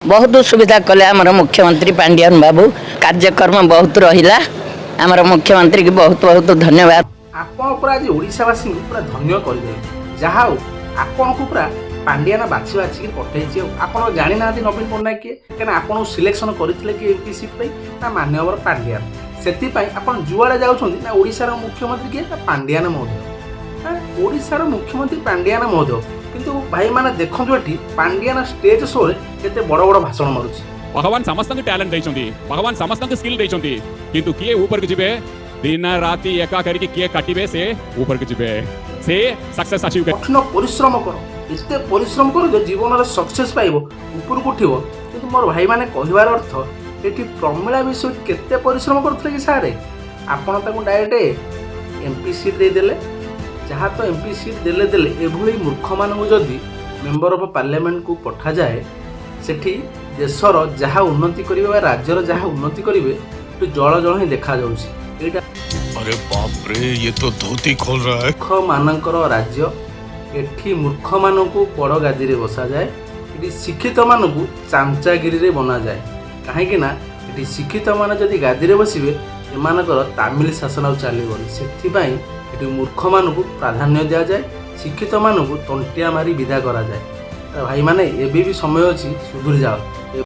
बहुत सुविधा कले आमर मुख्यमंत्री पांडियान बाबू कार्यक्रम बहुत रहिला आमर मुख्यमंत्री की बहुत बहुत धन्यवाद। आपण पूरा आज ओडिशावासी पूरा धन्य करदे जहा आपण को पूरा पांडियाना बाछी बाछी पठे आपड़ जानी ना नवीन पट्टनायक किए क्या आपन सिलेक्शन करते कि एमपी सीट ना मान्यवर पांडियान से आपन जुआड़े जाऊँच ना ओडिशार मुख्यमंत्री किए ना पांडियान महोदय ओडिशार मुख्यमंत्री पांडियान महोदय किंतु भाई माने देखंतु एठी पांडियान स्टेज शो रे केते बड़ बड़ भाषण मारुछि। भगवान समस्त टैलेंट देइछंती भगवान समस्त स्किल देइछंती किंतु किए ऊपर के जिबे दिन राति एका करी किए काटिबे से ऊपर के जिबे से सक्सेस अचीव कर कठिन परिश्रम करो एते परिश्रम करो जो जीवन रे सक्सेस पाइबो ऊपर को उठिबो किंतु मोर भाई माने कहिबार अर्थ एठी प्रमिला विषय केते परिश्रम करथले कि सारे आपण ताको डायरेक्ट एमपी सीट दे देले जहाँ तो एमपी सीट देले देले एभली मूर्ख मानू जदि मेंबर ऑफ पार्लियामेंट को पठा जाए सेठी देशर जहाँ उन्नति करिवे राज्यर जहाँ उन्नति करिवे तो जल जल ही देखा जाउछि एटा। अरे बाप रे ये तो धोती खोल रहा है। मूर्ख मानकर राज्य एठी मूर्ख मानकू बड़ गादी रे बसा जाए एठी शिक्षित मानकू चामचागिरी रे बना जाए काहेकि ना एठी शिक्षित मान जदि गादी रे बसिबे एमानकर तामिल शासन चलिबनी सेथिपाई एठी मूर्ख मानकू प्राधान्य दिया जाए शिक्षित मानकू तंटिया मारी विदा करा जाए। भाई माने एबे भी समय अछि सुधुरी जाओ।